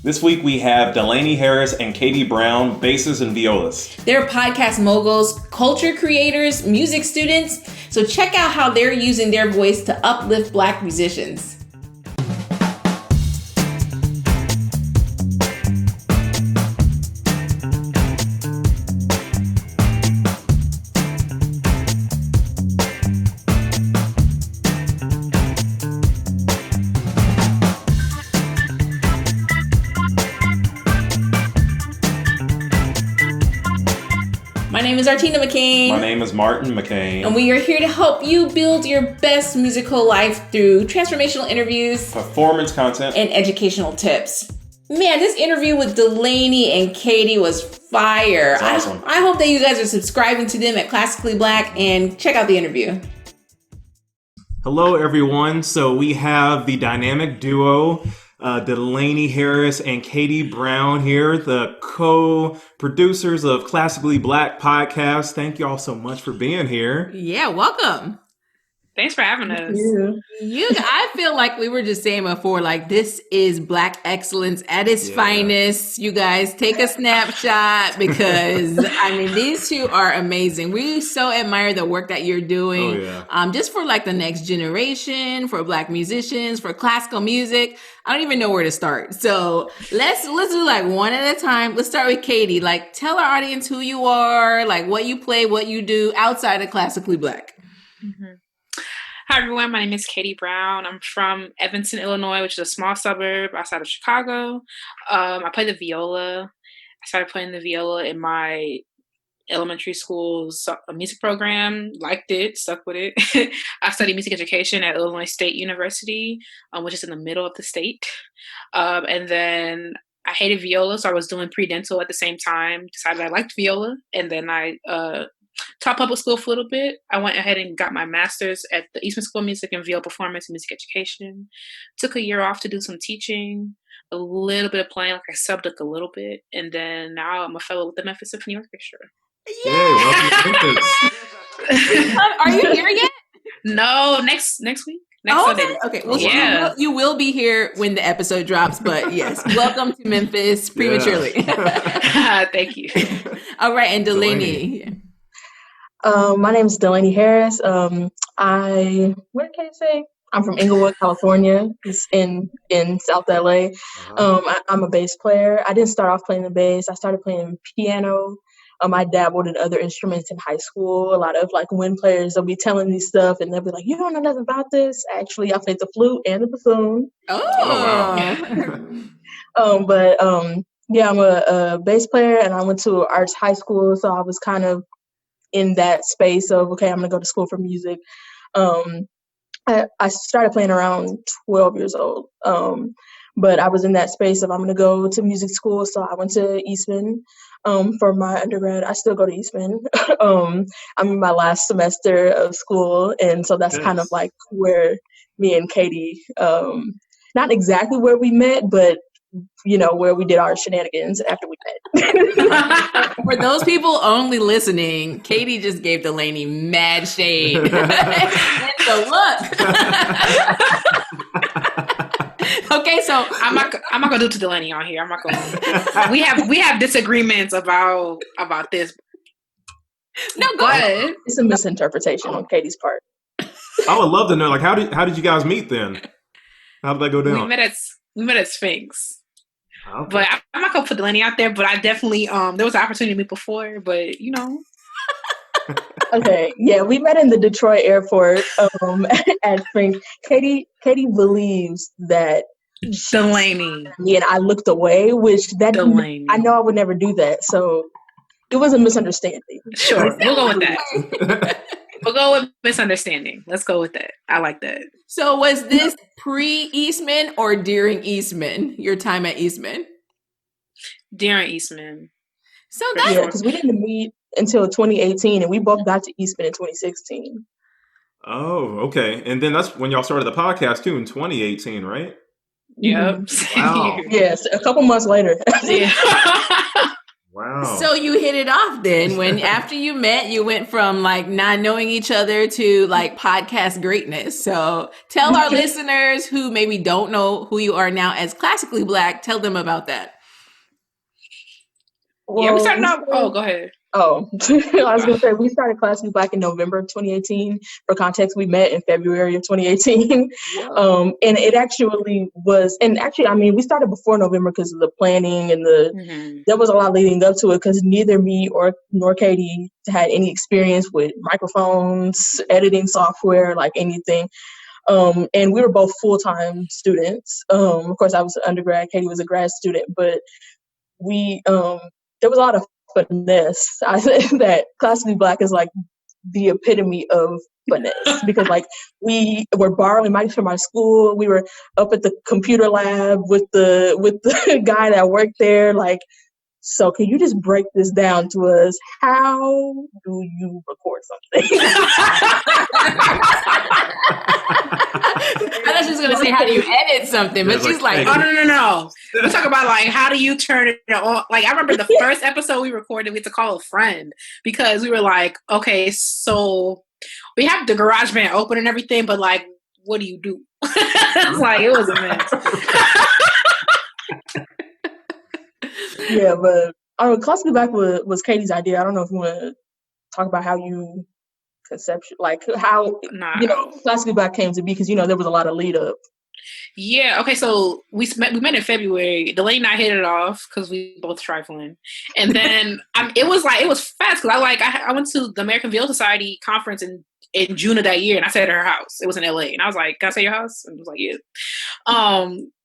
This week we have Dalanie Harris and Katie Brown, bassists and violists. They're podcast moguls, culture creators, music students. So check out how they're using their voice to uplift Black musicians. My name is Artina McCain. My name is Martin McCain. And we are here to help you build your best musical life through transformational interviews, performance content, and educational tips. Man, this interview with Dalanie and Katie was fire. That's awesome. I hope that you guys are subscribing to them at Classically Black and check out the interview. Hello, everyone. So we have the dynamic duo, Dalanie Harris and Katie Brown here, the co-producers of Classically Black podcast. Thank you all so much for being here. Yeah, welcome. Thanks for having us. I feel like we were just saying before, like, this is Black excellence at its finest. You guys take a snapshot because, I mean, these two are amazing. We so admire the work that you're doing. Just for like the next generation, for Black musicians, for classical music. I don't even know where to start. So let's do like one at a time. Let's start with Katie. Like, tell our audience who you are, like what you play, what you do outside of Classically Black. Mm-hmm. Hi, everyone. My name is Katie Brown. I'm from Evanston, Illinois, which is a small suburb outside of Chicago. I play the viola. I started playing the viola in my elementary school's music program. Liked it, stuck with it. I studied music education at Illinois State University, which is in the middle of the state. And then I hated viola, so I was doing pre-dental at the same time. Decided I liked viola, and then I taught public school for a little bit. I went ahead and got my master's at the Eastman School of Music and Viola Performance and Music Education. Took a year off to do some teaching, a little bit of playing, like I subbed a little bit, and then now I'm a fellow with the Memphis Symphony Orchestra. Yay! Welcome to Memphis. Are you here yet? No, next week. Next Sunday. Okay. Well, you will be here when the episode drops, but yes, welcome to Memphis prematurely. Thank you. All right, and Dalanie. My name is Dalanie Harris. What can I say? I'm from Inglewood, California. It's in South LA. I'm a bass player. I didn't start off playing the bass. I started playing piano. I dabbled in other instruments in high school. A lot of like wind players, they'll be telling me stuff and they'll be like, you don't know nothing about this. Actually, I played the flute and the bassoon. I'm a bass player and I went to arts high school. So I was kind of in that space of, okay, I'm going to go to school for music. I started playing around 12 years old. But I was in that space of I'm going to go to music school. So I went to Eastman for my undergrad. I still go to Eastman. I'm in my last semester of school. And so that's kind of like where me and Katie, not exactly where we met, but you know, where we did our shenanigans after we met. For those people only listening, Katie just gave Dalanie mad shade. And so look. Okay, so I'm not gonna do it to Dalanie on here. I'm not gonna. We have disagreements about this. No, go ahead. It's a misinterpretation on Katie's part. I would love to know, like, how did you guys meet then? How did that go down? We met at Sphinx. Okay. But I'm not gonna put Dalanie out there. But I definitely there was an opportunity to meet before. But you know. Okay, yeah, we met in the Detroit airport at Sphinx. Katie believes that Dalanie. And I looked away, which Dalanie. I know I would never do that. So it was a misunderstanding. Sure, we'll go with that. We'll go with misunderstanding. Let's go with that. I like that. So was this pre-Eastman or during Eastman, your time at Eastman? During Eastman. So that's... Yeah, because we didn't meet until 2018, and we both got to Eastman in 2016. Oh, okay. And then that's when y'all started the podcast, too, in 2018, right? Yep. Wow. Yes, a couple months later. Yeah. Wow. Wow. So you hit it off then. When after you met, you went from like not knowing each other to like podcast greatness. So tell our listeners who maybe don't know who you are now as Classically Black, tell them about that. Yeah, we Well, started off. Oh, go ahead. Oh, I was going to say, we started Classically Black in November of 2018. For context, we met in February of 2018. And it actually was, and actually, I mean, we started before November because of the planning and there was a lot leading up to it because neither me nor Katie had any experience with microphones, editing software, like anything. And we were both full-time students. Of course, I was an undergrad, Katie was a grad student, but we, there was a lot of finesse. I said that Classically Black is like the epitome of finesse because like we were borrowing mics from our school. We were up at the computer lab with the guy that worked there. Like, so can you just break this down to us? How do you record something? I thought she was going to say, how do you edit something? But she's like, oh, no. We talk about like, how do you turn it on? Like, I remember the first episode we recorded, we had to call a friend because we were like, okay, so we have the GarageBand open and everything, but like, what do you do? It's like, it was a mess. Yeah, but Classically Black was Katie's idea. I don't know if you want to talk about how you conception, like how Classically Black came to be, because there was a lot of lead up. Yeah. Okay. So we met in February. Dalanie and I hit it off because we both trifling, and then it was fast because I went to the American Viola Society conference in June of that year, and I stayed at her house. It was in LA, and I was like, "Can I stay at your house?" And it was like, "Yeah."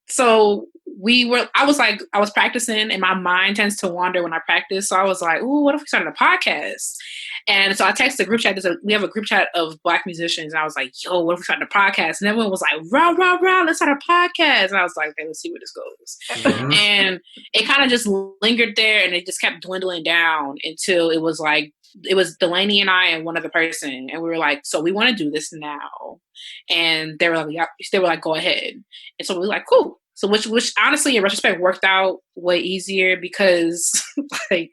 So I was practicing, and my mind tends to wander when I practice. So I was like, "Ooh, what if we started a podcast?" And so I texted the group chat. We have a group chat of Black musicians, and I was like, "Yo, what if we started a podcast?" And everyone was like, "Rah, rah, rah, let's start a podcast." And I was like, "Okay, let's see where this goes." Mm-hmm. And it kind of just lingered there, and it just kept dwindling down until it was Dalanie and I and one other person, and we were like, "So we want to do this now," and they were like, "Go ahead." And so we were like, "Cool." So which honestly, in retrospect, worked out way easier because like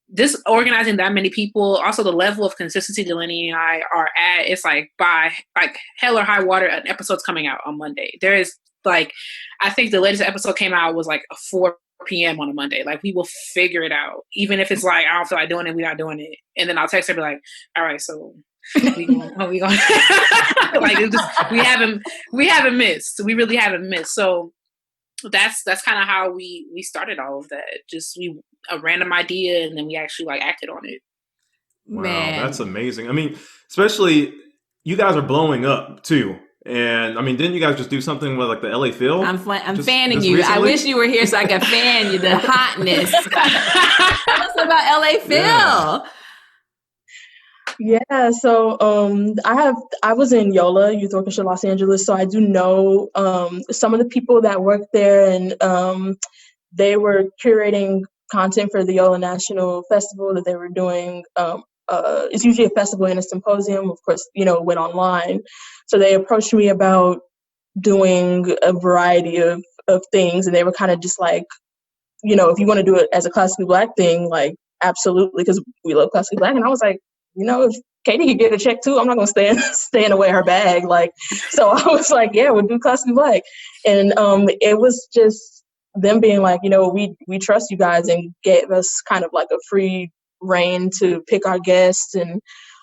this organizing that many people, also the level of consistency Dalanie and I are at, it's like by like hell or high water, an episode's coming out on Monday. There is like, I think the latest episode came out was like a 4 p.m. on a Monday. Like, we will figure it out. Even if it's like, I don't feel like doing it, we're not doing it. And then I'll text her and be like, all right, so we going like, we haven't missed. We really haven't missed. So that's kind of how we started all of that. Just a random idea, and then we actually like acted on it. Wow, that's amazing. I mean, especially you guys are blowing up too. And I mean, didn't you guys just do something with like the LA Phil? I'm fanning you. Recently? I wish you were here so I could fan you. The hotness. Tell us about LA Phil. Yeah, so I was in YOLA, Youth Orchestra Los Angeles, so I do know some of the people that work there, and they were curating content for the YOLA National Festival that they were doing. It's usually a festival and a symposium, of course, it went online. So they approached me about doing a variety of things, and they were kind of just like, if you want to do it as a Classically Black thing, like, absolutely, because we love Classically Black. And I was like, if Katie could get a check too, I'm not going to stand away her bag. Like, so I was like, yeah, we'll do Classically Black. And it was just them being like, we trust you guys, and gave us kind of like a free reign to pick our guests and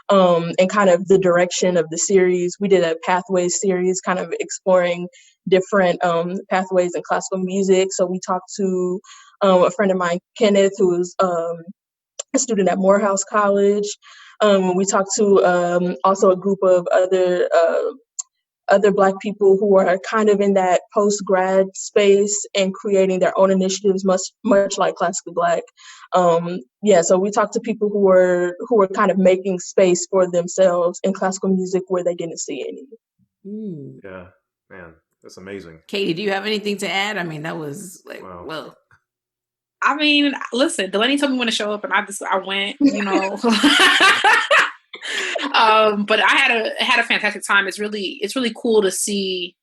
kind of the direction of the series. We did a Pathways series, kind of exploring different pathways in classical music. So we talked to a friend of mine, Kenneth, who's a student at Morehouse College. We talked to also a group of other Black people who are kind of in that post-grad space and creating their own initiatives, much like Classically Black. So we talked to people who were kind of making space for themselves in classical music where they didn't see any. Yeah, man, that's amazing. Katie, do you have anything to add? I mean, that was like, wow. Well. I mean, listen, Dalanie told me when to show up, and I went, but I had a fantastic time. It's really cool to see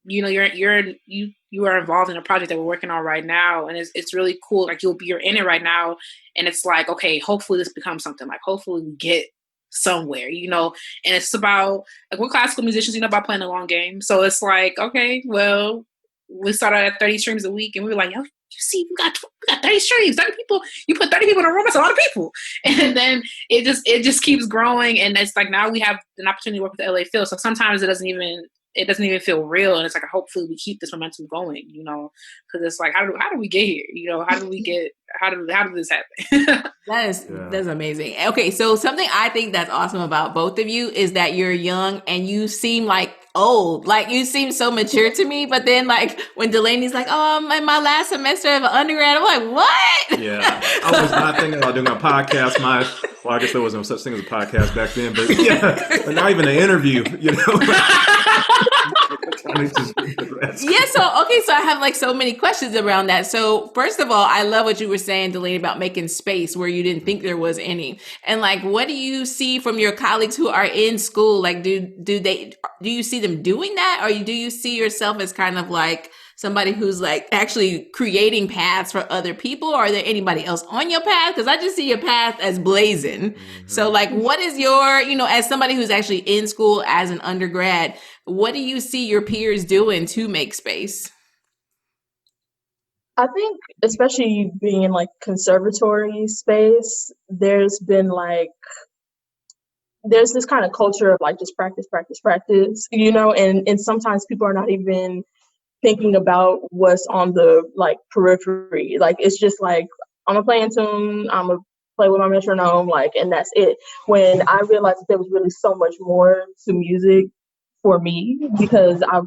you know, you are involved in a project that we're working on right now, and it's really cool. Like you're in it right now, and it's like, okay, hopefully this becomes something. Like hopefully we get somewhere, you know. And it's about, like, we're classical musicians, you know, about playing a long game. So it's like, okay, well, we started at 30 streams a week, and we were like, yo, you see, we got 30 streams, 30 people. You put 30 people in a room, that's a lot of people. And then it just keeps growing, and it's like now we have an opportunity to work with the LA Phil. So sometimes it doesn't even feel real, and it's like, hopefully we keep this momentum going, you know, because it's like, how do we get here, you know, how did this happen? That's amazing. Okay, so something I think that's awesome about both of you is that you're young and you seem like old. Like you seem so mature to me, but then like when Delanie's like, "Oh, I'm in my last semester of undergrad," I'm like, "What?" Yeah, I was not thinking about doing a podcast. Well, I guess there was no such thing as a podcast back then, but yeah, but not even an interview, you know. Yeah, so I have like so many questions around that. So first of all, I love what you were saying, Delaney, about making space where you didn't think there was any. And like, what do you see from your colleagues who are in school? Like, do you see them doing that? Or do you see yourself as kind of like somebody who's like actually creating paths for other people? Or are there anybody else on your path? Because I just see your path as blazing. Mm-hmm. So like, what is your, you know, as somebody who's actually in school as an undergrad, what do you see your peers doing to make space? I think, especially being in like conservatory space, there's this kind of culture of like just practice, practice, practice, you know, and sometimes people are not even thinking about what's on the like periphery. Like it's just like, I'm gonna play in tune, I'm gonna play with my metronome, like, and that's it. When I realized that there was really so much more to music for me, because I,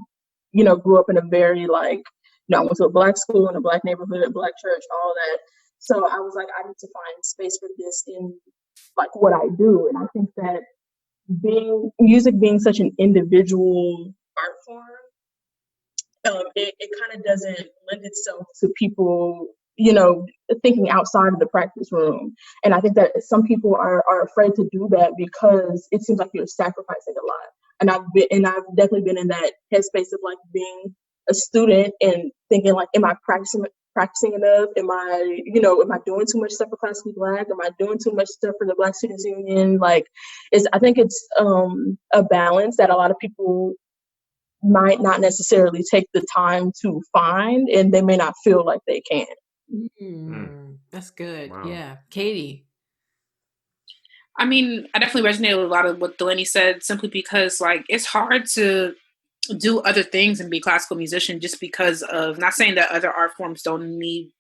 you know, grew up in a very like, you know, I went to a Black school in a Black neighborhood, a Black church, all that. So I was like, I need to find space for this in like what I do. And I think that music being such an individual art form, it kind of doesn't lend itself to people, you know, thinking outside of the practice room. And I think that some people are afraid to do that because it seems like you're sacrificing a lot. And I've definitely been in that headspace of like being a student and thinking like, am I practicing enough? Am I doing too much stuff for Classically Black? Am I doing too much stuff for the Black Students Union? Like, I think it's a balance that a lot of people might not necessarily take the time to find, and they may not feel like they can. That's good. Wow. Yeah. Katie. I mean, I definitely resonated with a lot of what Delaney said, simply because like it's hard to do other things and be a classical musician just because of, not saying that other art forms don't need,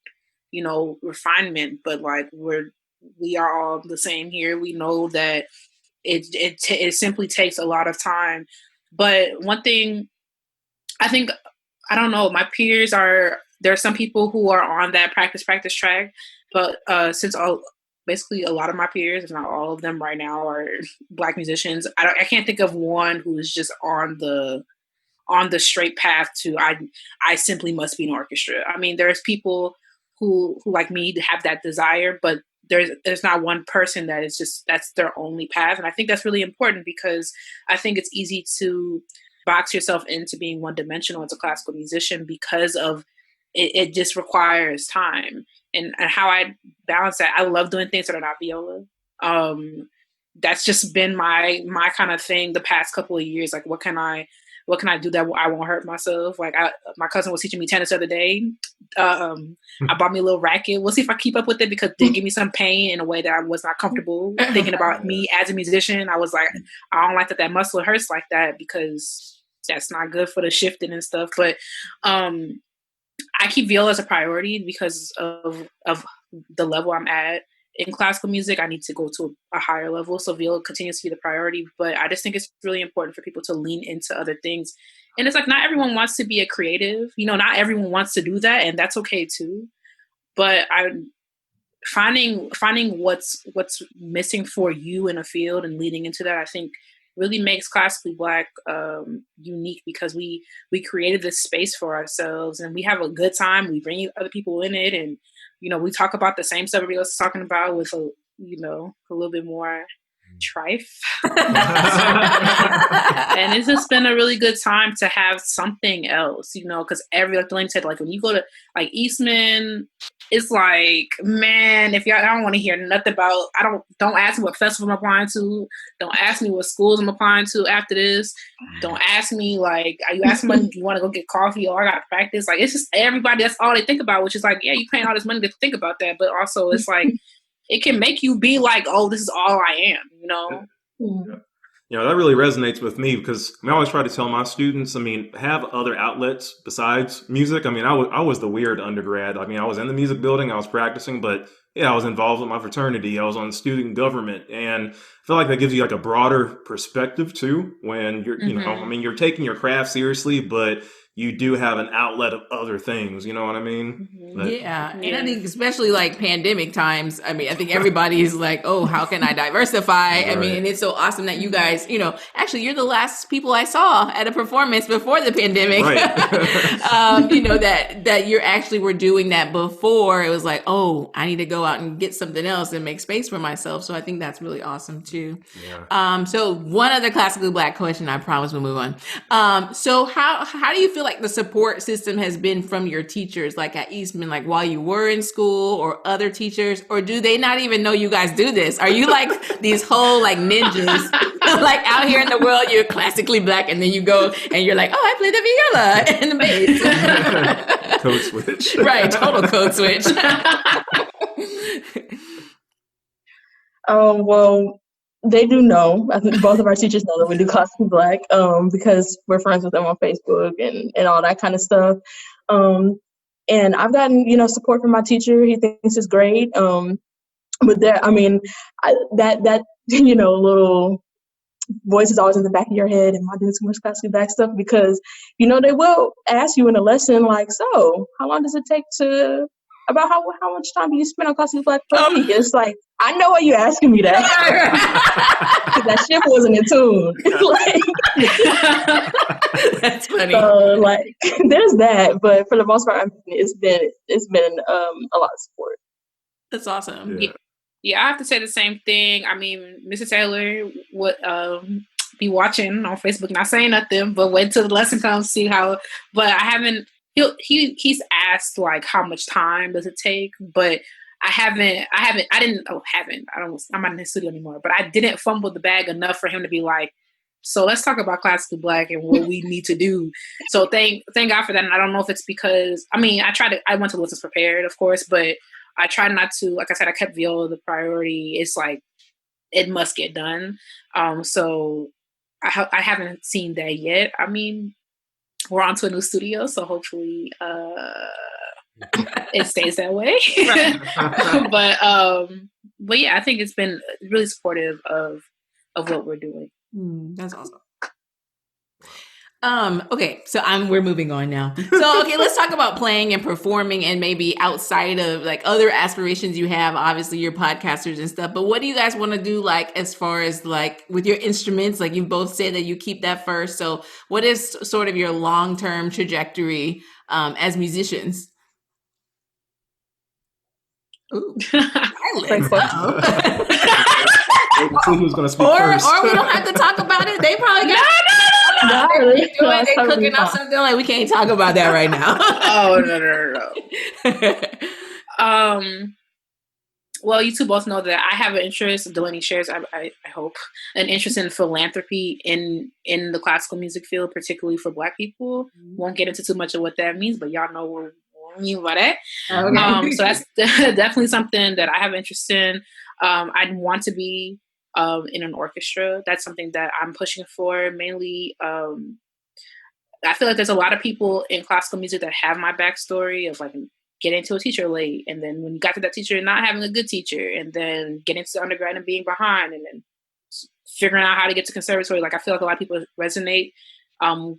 you know, refinement, but like we are all the same here. We know that it simply takes a lot of time. But one thing I think, I don't know, my peers there are some people who are on that practice track, but basically a lot of my peers, if not all of them right now, are Black musicians. I can't think of one who's just on the straight path to I simply must be an orchestra. I mean, there's people who like me have that desire, but there's not one person that's their only path. And I think that's really important, because I think it's easy to box yourself into being one dimensional as a classical musician because of it just requires time. And how I balance that, I love doing things that are not viola. That's just been my kind of thing the past couple of years. Like, what can I do that I won't hurt myself? Like, my cousin was teaching me tennis the other day. I bought me a little racket. We'll see if I keep up with it, because it did give me some pain in a way that I was not comfortable thinking about me as a musician. I was like, I don't like that muscle hurts like that, because that's not good for the shifting and stuff. But I keep viola as a priority because of the level I'm at in classical music. I need to go to a higher level, so viola continues to be the priority. But I just think it's really important for people to lean into other things. And it's like, not everyone wants to be a creative, you know, not everyone wants to do that, and that's okay too. But I'm finding what's missing for you in a field and leading into that, I think really makes Classically Black unique, because we created this space for ourselves, and we have a good time. We bring other people in it, and you know, we talk about the same stuff everybody else is talking about with a little bit more trife. And it's just been a really good time to have something else, because like Dalanie said, like when you go to like Eastman, it's like, man, I don't want to hear nothing about, don't ask me what festival I'm applying to. Don't ask me what schools I'm applying to after this. Don't ask me, like, are you asking me, do you want to go get coffee or I got to practice? Like, it's just everybody, that's all they think about, which is like, yeah, you paying all this money to think about that. But also it's like, it can make you be like, oh, this is all I am, Yeah. That really resonates with me because I always try to tell my students, have other outlets besides music. I was the weird undergrad. I was in the music building, I was practicing, but yeah, I was involved with my fraternity. I was on student government, and I feel like that gives you like a broader perspective too when you're, you're taking your craft seriously, but you do have an outlet of other things. You know what I mean? But, yeah. And I think especially like pandemic times, I think everybody's like, oh, how can I diversify? Right. And it's so awesome that you guys, actually you're the last people I saw at a performance before the pandemic. Right. That you actually were doing that before. It was like, oh, I need to go out and get something else and make space for myself. So I think that's really awesome too. Yeah. So one other classically Black question, I promise we'll move on. So how do you feel like the support system has been from your teachers, like at Eastman, like while you were in school, or other teachers, or do they not even know you guys do this? Are you like these whole like ninjas, like out here in the world, you're classically Black, and then you go and you're like, oh, I play the viola and the bass. Code switch. Right, total code switch. Well, they do know. I think both of our teachers know that we do classically Black, because we're friends with them on Facebook and all that kind of stuff. And I've gotten, support from my teacher. He thinks it's great. But that little voice is always in the back of your head. Am I doing too much classically Black stuff? Because, they will ask you in a lesson, like, so how long does it take about how much time do you spend on classically Black per week? It's like, I know why you asking me that. That shit wasn't in tune. That's funny. So, there's that, but for the most part, it's been a lot of support. That's awesome. Yeah, I have to say the same thing. Mr. Taylor would be watching on Facebook, not saying nothing, but wait till the lesson comes, see how. But I haven't. He's asked like how much time does it take, but I'm not in his studio anymore, but I didn't fumble the bag enough for him to be like, so let's talk about classical Black and what we need to do. So thank God for that. And I don't know if it's because, I went to lessons prepared, of course, but I try not to, like I said, I kept viola the priority. It's like, it must get done. So I haven't seen that yet. We're on to a new studio, so hopefully it stays that way. But yeah, I think it's been really supportive of what we're doing. That's awesome. Okay, so we're moving on now. So, okay, let's talk about playing and performing and maybe outside of like other aspirations you have. Obviously, you're podcasters and stuff, but what do you guys want to do like as far as like with your instruments? Like you both said that you keep that first. So what is sort of your long-term trajectory as musicians? Ooh, silence. Who's going to speak or first? Or we don't have to talk about it. They probably got they're cooking up something like we can't talk about that right now. Oh no. Well, you two both know that I have an interest. Dalanie shares, I hope, an interest in philanthropy in the classical music field, particularly for Black people. Won't get into too much of what that means, but y'all know what I mean by that. Okay. So that's definitely something that I have interest in. I'd want to be in an orchestra. That's something that I'm pushing for. Mainly, I feel like there's a lot of people in classical music that have my backstory of like getting to a teacher late, and then when you got to that teacher, not having a good teacher, and then getting to undergrad and being behind, and then figuring out how to get to conservatory. Like I feel like a lot of people resonate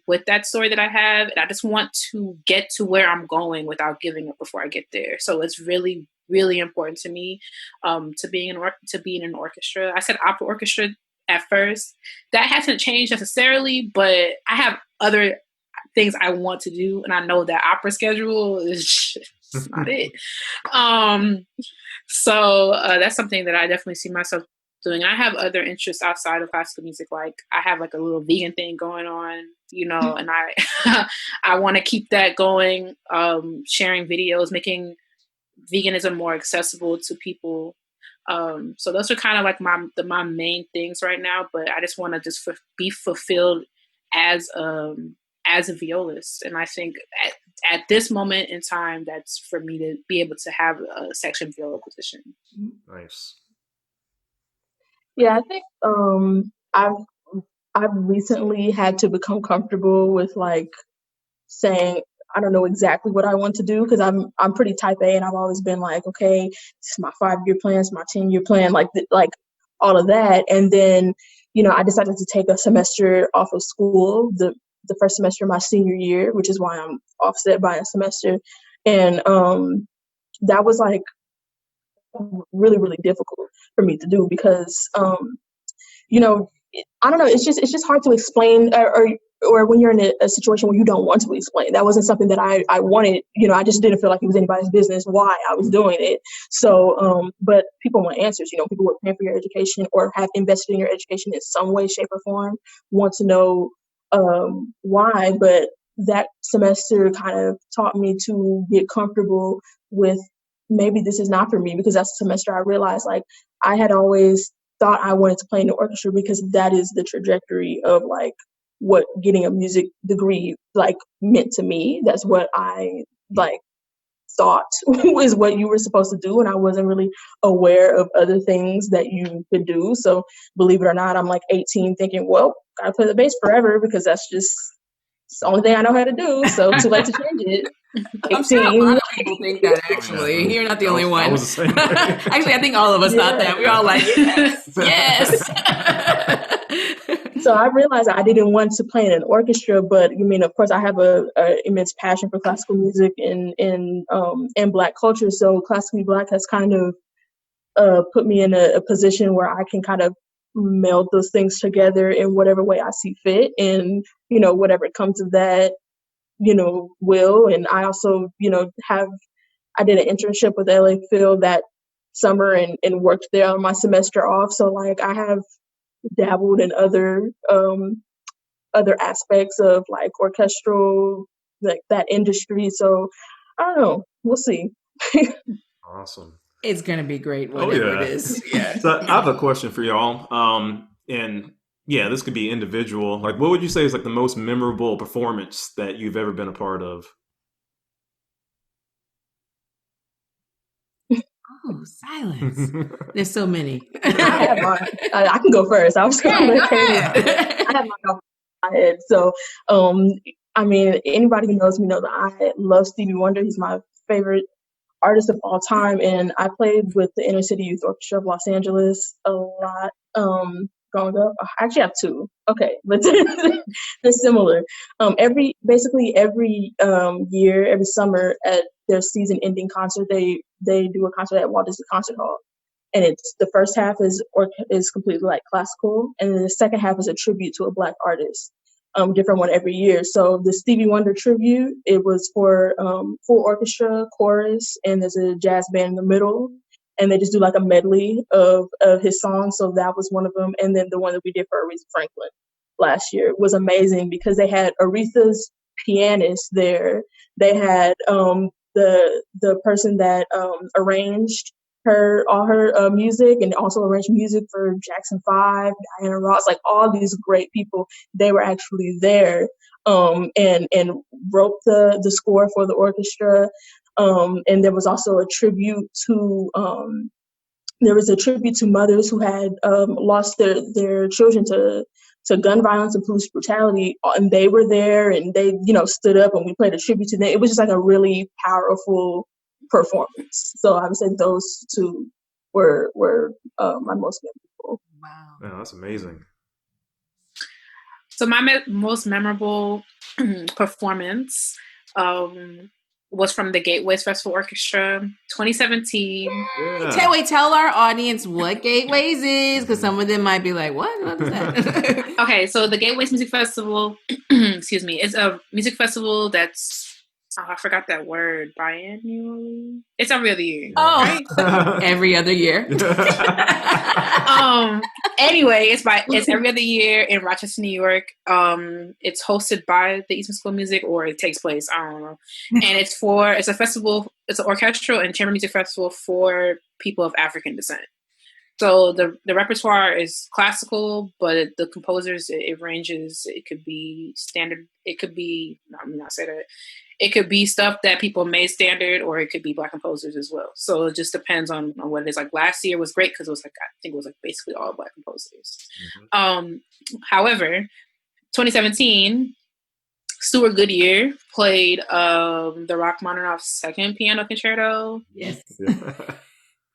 with that story that I have, and I just want to get to where I'm going without giving up before I get there. So it's really, really important to me to be in an orchestra. I said opera orchestra at first. That hasn't changed necessarily, but I have other things I want to do, and I know that opera schedule is not it. So that's something that I definitely see myself doing. I have other interests outside of classical music. Like I have like a little vegan thing going on, and I I want to keep that going. Sharing videos, making veganism more accessible to people. So those are kind of like my main things right now. But I just want to just be fulfilled as a violist, and I think at this moment in time, that's for me to be able to have a section viola position. Nice. Yeah, I think I've recently had to become comfortable with like saying I don't know exactly what I want to do because I'm pretty type A and I've always been like, okay, this is my 5-year plan, it's my 10-year plan, like all of that. And then, I decided to take a semester off of school, the first semester of my senior year, which is why I'm offset by a semester. And that was like really, really difficult for me to do because I don't know. It's just hard to explain, or when you're in a situation where you don't want to explain. That wasn't something that I wanted. I just didn't feel like it was anybody's business why I was doing it. So, but people want answers. People who are paying for your education or have invested in your education in some way, shape, or form want to know why. But that semester kind of taught me to get comfortable with maybe this is not for me, because that's the semester I realized like I had always thought I wanted to play in the orchestra because that is the trajectory of like what getting a music degree like meant to me. That's what I like thought was what you were supposed to do, and I wasn't really aware of other things that you could do. So believe it or not, I'm like 18 thinking, well, gotta play the bass forever because that's just it's the only thing I know how to do. So too late to change it. I'm sure a lot of people think that, actually. Yeah. You're not the only one. I was the same way. Actually, I think all of us thought that. We're all like, yes. So I realized I didn't want to play in an orchestra, but of course, I have a immense passion for classical music and Black culture. So Classically Black has kind of put me in a position where I can kind of meld those things together in whatever way I see fit, and whatever comes of that, will. And I also, I did an internship with LA Phil that summer and worked there on my semester off. So like I have dabbled in other aspects of like orchestral, like that industry. So I don't know. We'll see. Awesome. It's going to be great, whatever it is. Yeah. So I have a question for y'all. And yeah, this could be individual. Like, what would you say is like the most memorable performance that you've ever been a part of? Oh, silence. There's so many. I have mine. I can go first. I was going to I have mine off my head. So, anybody who knows me knows that I love Stevie Wonder. He's my favorite artist of all time. And I played with the Inner City Youth Orchestra of Los Angeles a lot growing up. I actually have two. Okay, but they're similar. Every year, every summer at their season-ending concert, they do a concert at Walt Disney Concert Hall. And it's the first half is completely like classical, and then the second half is a tribute to a Black artist, different one every year. So the Stevie Wonder tribute, it was for full orchestra, chorus, and there's a jazz band in the middle, and they just do like a medley of his songs. So that was one of them, and then the one that we did for Aretha Franklin last year was amazing because they had Aretha's pianist there. They had the person that arranged all her music, and also arranged music for Jackson 5, Diana Ross, like all these great people. They were actually there and wrote the score for the orchestra. And there was also a tribute to mothers who had lost their children to gun violence and police brutality, and they were there, and they stood up, and we played a tribute to them. It was just like a really powerful performance. So I would say those two were my most memorable. Wow. Yeah, that's amazing. So my most memorable performance was from the Gateways Festival Orchestra, 2017. Yeah. Tell our audience what Gateways is, because some of them might be like, what is that? Okay, so the Gateways Music Festival, excuse me, is a music festival that's Oh, I forgot that word. Biannually. It's every other year. Oh, Right? every other year. Anyway, it's every other year in Rochester, New York. It's hosted by the Eastman School of Music, or it takes place, I don't know. And it's a festival, it's an orchestral and chamber music festival for people of African descent. So the repertoire is classical, but the composers, it ranges. It could be standard. It could be, I'm not say that. It could be stuff that people made standard, or it could be Black composers as well. So it just depends on what it is. Like last year was great because it was like, I think it was like basically all Black composers. Mm-hmm. However, 2017, Stuart Goodyear played the Rachmaninoff Second Piano Concerto. Yes.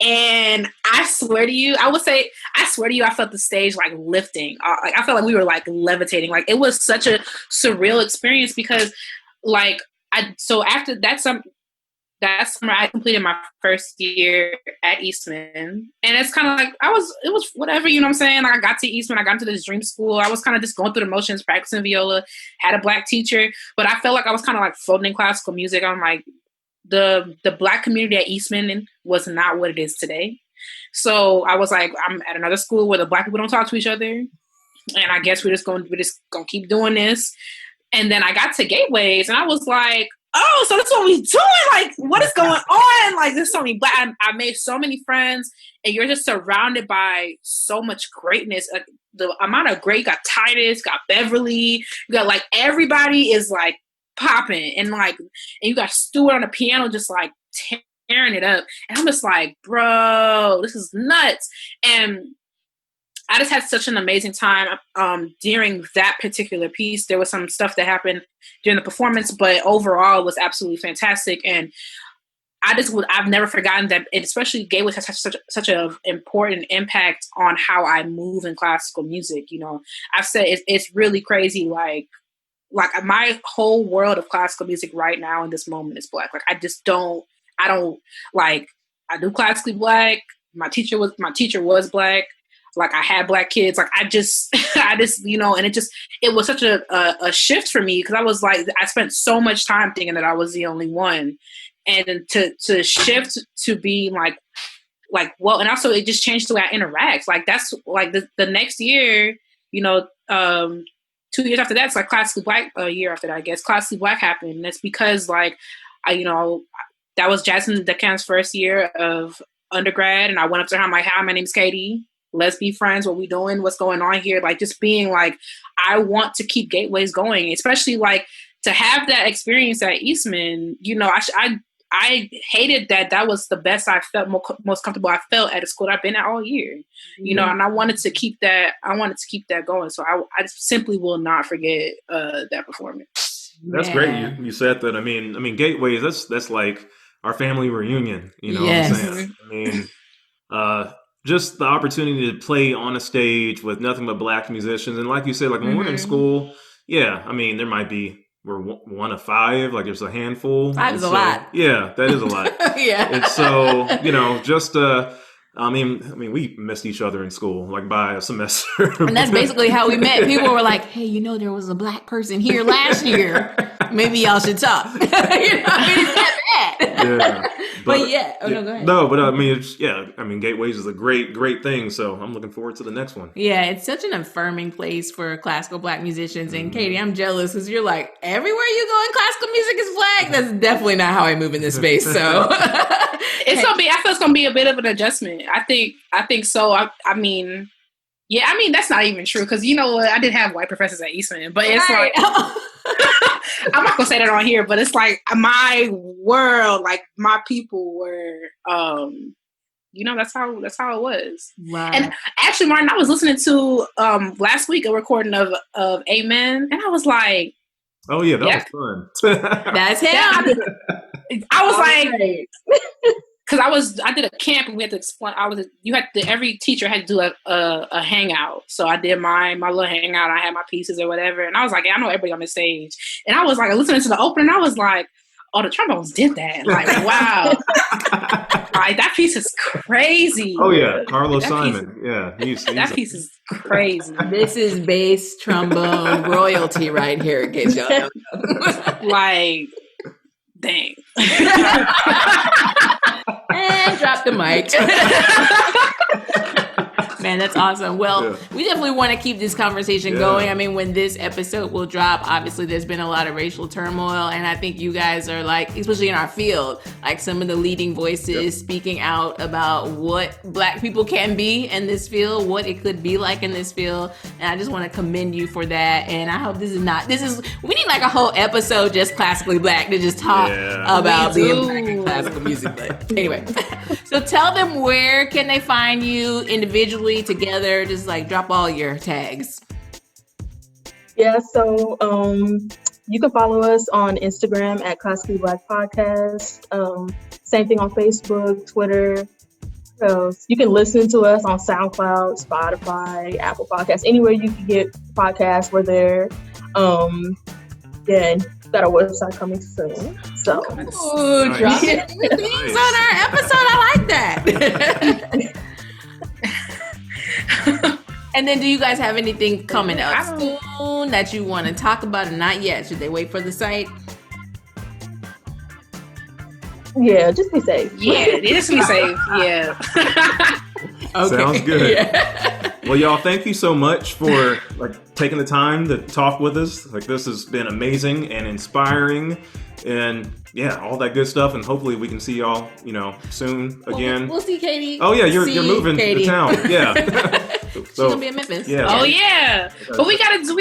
And I swear to you, I felt the stage like lifting. Like I felt like we were like levitating. Like it was such a surreal experience because, like, after that summer I completed my first year at Eastman, and it's kind of like it was whatever, you know what I'm saying? Like I got to Eastman, I got into this dream school. I was kind of just going through the motions, practicing viola, had a Black teacher, but I felt like I was kind of like floating in classical music. I'm like, the Black community at Eastman was not what it is today. So I was like, I'm at another school where the Black people don't talk to each other, and I guess we're just gonna keep doing this. And then I got to Gateways, and I was like, oh, so that's what we doing? Like, what is going on? Like, there's so many Black. I made so many friends, and you're just surrounded by so much greatness. Like, the amount of great, got Titus, got Beverly, you got like everybody is like popping, and you got Stuart on the piano just like tearing it up, and I'm just like, bro, this is nuts. And I just had such an amazing time during that particular piece. There was some stuff that happened during the performance, but overall it was absolutely fantastic. And I've never forgotten that, especially Gateways has such an important impact on how I move in classical music. You know, I've said it's really crazy. Like my whole world of classical music right now in this moment is Black. Like I do classically Black. My teacher was Black. Like I had Black kids. Like I just, you know, and it was such a shift for me because I was like, I spent so much time thinking that I was the only one, and to shift to being like, well, and also it just changed the way I interact. Like that's like the next year, you know, 2 years after that, it's like Classically Black. A year after that, I guess Classically Black happened, and it's because like that was Jasmine Decan's first year of undergrad, and I went up to her. I'm like, hi, my name's Katie. Let's be friends. What we doing? What's going on here? Like just being like, I want to keep Gateways going, especially like to have that experience at Eastman. You know, I hated that was the best I felt, most comfortable I felt at a school that I've been at all year. You know, and I wanted to keep that. I wanted to keep that going. So I simply will not forget that performance. That's great. You said that. I mean, Gateways. That's like our family reunion. You know what I'm saying? I mean, just the opportunity to play on a stage with nothing but Black musicians. And like you said, like when we're in school, I mean, we're one of five, like there's a handful. Five is a lot. Yeah, that is a lot. Yeah. And so, you know, just, I mean, we missed each other in school, like by a semester. And that's basically how we met. People were like, hey, you know, there was a Black person here last year. Maybe y'all should talk. You know, I mean, it's that bad. Yeah. But yeah. Oh, no, go ahead. No, but I mean, Gateways is a great thing. So I'm looking forward to the next one. Yeah, it's such an affirming place for classical Black musicians. And Katie, I'm jealous because you're like, everywhere you go in classical music is Black. That's definitely not how I move in this space. So I feel it's gonna be a bit of an adjustment. I think so. I mean, that's not even true because you know what? I did have white professors at Eastman, but it's like I'm not gonna say that on here, but it's like my world, like my people were, you know, that's how it was. Wow. And actually, Martin, I was listening to last week a recording of Amen, and I was like, oh yeah, that was fun. That's him. I was like. Because I did a camp and we had to explain. Every teacher had to do a hangout. So I did my little hangout. I had my pieces or whatever, and I was like, I know everybody on the stage. And I was like listening to the opening. I was like, oh, the trombones did that. Like, wow, like that piece is crazy. Oh yeah, Carlos Simon. He's that piece is crazy. This is bass trombone royalty right here, in case y'all don't know. Like. And drop the mic. Man, that's awesome. Well, we definitely want to keep this conversation going. I mean, when this episode will drop, obviously there's been a lot of racial turmoil, and I think you guys are like, especially in our field, like some of the leading voices speaking out about what Black people can be in this field, what it could be like in this field. And I just want to commend you for that. And I hope we need like a whole episode just classically Black to just talk about being Black in classical music. But anyway, so tell them, where can they find you individually, together? Just like drop all your tags. Yeah, so you can follow us on Instagram at Classically Black Podcast. Same thing on Facebook, Twitter. You can listen to us on SoundCloud, Spotify, Apple Podcasts, anywhere you can get podcasts, we're there. And we've got a website coming soon. So dropping things on our episode. I like that. And then, do you guys have anything coming up soon that you want to talk about, or not yet? Should they wait for the site? Yeah, just be safe. Yeah, just be safe. Yeah. Okay. Sounds good. Yeah. Well, y'all, thank you so much for taking the time to talk with us. This has been amazing and inspiring, and all that good stuff. And hopefully we can see y'all, soon again. We'll see Katie. Oh yeah, you're moving to town. Yeah. She's gonna be in Memphis. Yeah. Oh yeah. But we gotta do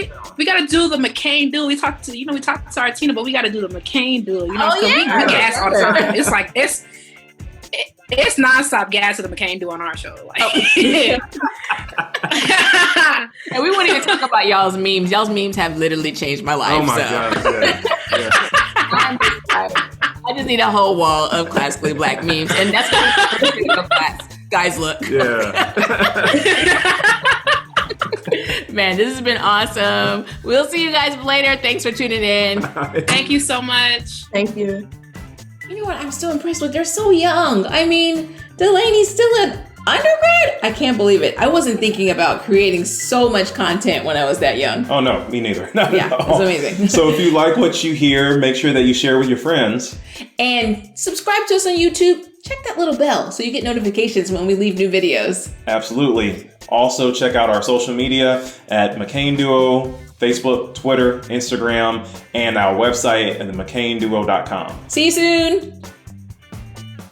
the McCain duel. We talked to Artina, but we gotta do the McCain duel. We gas all the time. It's like it's nonstop gas to the McCain duel on our show. And we won't even talk about y'all's memes. Y'all's memes have literally changed my life. Oh my God. Yeah. I just need a whole wall of classically Black memes, and that's what guys look. Yeah. Man, this has been awesome. We'll see you guys later. Thanks for tuning in. Thank you so much. Thank you. You know what I'm still impressed with? They're so young. I mean, Delanie's still an undergrad? I can't believe it. I wasn't thinking about creating so much content when I was that young. Oh, no, me neither. It's amazing. So if you like what you hear, make sure that you share with your friends. And subscribe to us on YouTube. Check that little bell so you get notifications when we leave new videos. Absolutely. Also, check out our social media at McCain Duo, Facebook, Twitter, Instagram, and our website at themccainduo.com. See you soon.